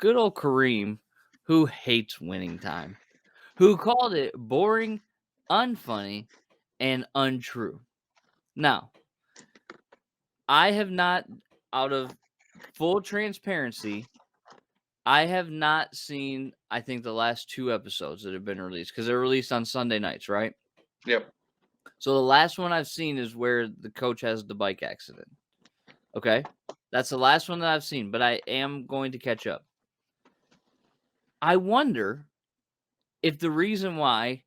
good old Kareem, who hates winning time, who called it boring, unfunny, and untrue. Now, I have not, out of full transparency, I have not seen, I think, the last 2 episodes that have been released because they're released on Sunday nights, right? Yep. So the last one I've seen is where the coach has the bike accident. Okay? That's the last one that I've seen, but I am going to catch up. I wonder if the reason why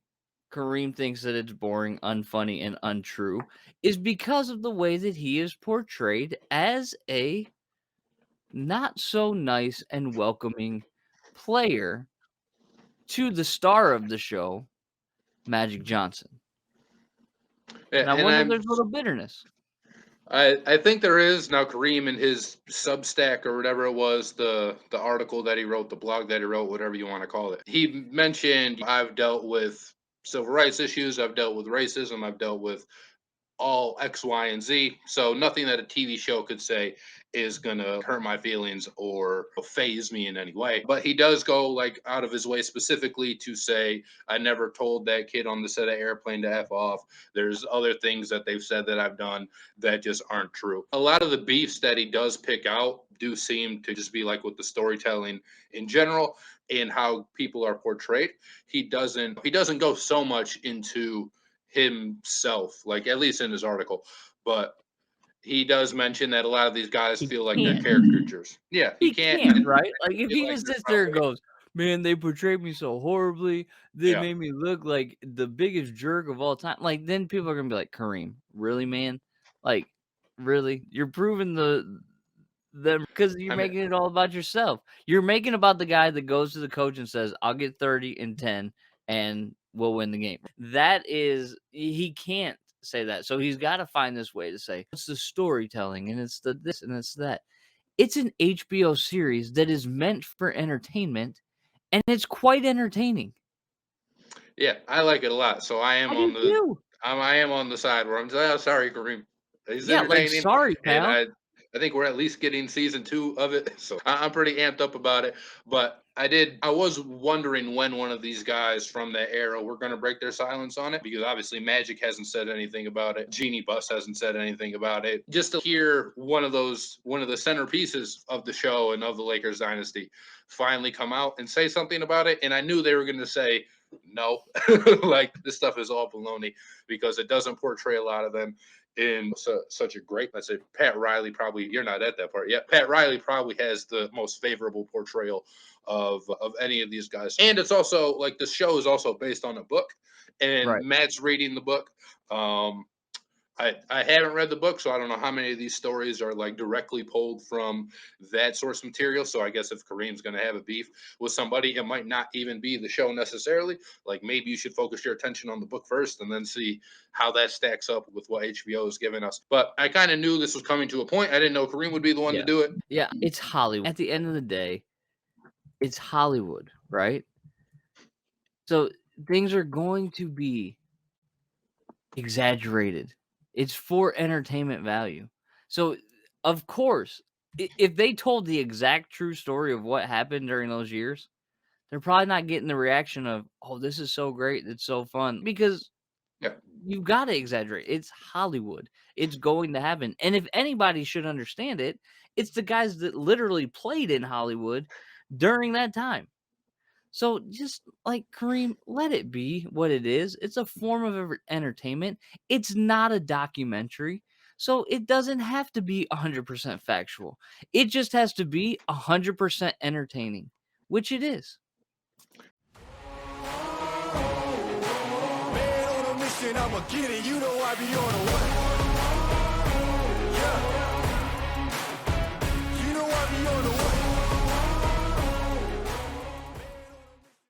Kareem thinks that it's boring, unfunny, and untrue is because of the way that he is portrayed as a not so nice and welcoming player to the star of the show, Magic Johnson. Yeah, And I and wonder if there's a little bitterness. I think there is now. Kareem in his Substack or whatever it was, the article that he wrote, the blog that he wrote, whatever you want to call it. He mentioned, I've dealt with civil rights issues, I've dealt with racism, I've dealt with all X, Y, and Z. So nothing that a TV show could say is gonna hurt my feelings or phase me in any way. But he does go like out of his way specifically to say, I never told that kid on the set of Airplane to F off. There's other things that they've said that I've done that just aren't true. A lot of the beefs that he does pick out do seem to just be like with the storytelling in general and how people are portrayed. He doesn't go so much into himself, like at least in his article, but he does mention that a lot of these guys He feel like they're can't. caricatures. Yeah, he He can't. can't, right? Like, if Feel he like just they're sits there and probably, goes, "Man, they portrayed me so horribly. They yeah. made me look like the biggest jerk of all time." Like, then people are gonna be like, "Kareem, really, man? Like, really? You're proving them because you're I mean, making it all about yourself. You're making about the guy that goes to the coach and says, "I'll get 30 and 10, and we'll win the game." That is, he can't say that. So he's got to find this way to say, "It's the storytelling, and it's the this, and it's that." It's an HBO series that is meant for entertainment, and it's quite entertaining. yeah, I like it a lot. So I am I on do the too. I am on the side where I'm just, oh, sorry, Kareem. He's Yeah, like, entertaining, sorry, and pal. I think we're at least getting season 2 of it. So I'm pretty amped up about it. But I was wondering when one of these guys from that era were going to break their silence on it, because obviously Magic hasn't said anything about it. Genie Bus hasn't said anything about it. Just to hear one of the centerpieces of the show and of the Lakers dynasty finally come out and say something about it. And I knew they were going to say, no, like this stuff is all baloney, because it doesn't portray a lot of them in such a great, let's say, Pat Riley, probably, you're not at that part yet. Pat Riley probably has the most favorable portrayal of any of these guys. And it's also like the show is also based on a book, and Right. Matt's reading the book. I haven't read the book, so I don't know how many of these stories are like directly pulled from that source material. So I guess if Kareem's going to have a beef with somebody, it might not even be the show necessarily. Like, maybe you should focus your attention on the book first and then see how that stacks up with what HBO is giving us. But I kind of knew this was coming to a point. I didn't know Kareem would be the one to Yeah. do it. Yeah, it's Hollywood. At the end of the day, it's Hollywood, right? So things are going to be exaggerated. It's for entertainment value. So, of course, if they told the exact true story of what happened during those years, they're probably not getting the reaction of, "Oh, this is so great. It's so fun." Because Yeah. you've got to exaggerate. It's Hollywood. It's going to happen. And if anybody should understand it, it's the guys that literally played in Hollywood during that time. So just like Kareem, let it be what it is. It's a form of entertainment. It's not a documentary. So it doesn't have to be 100% factual. It just has to be 100% entertaining, which it is. Man on a mission, I'ma get it. You know I be on a what?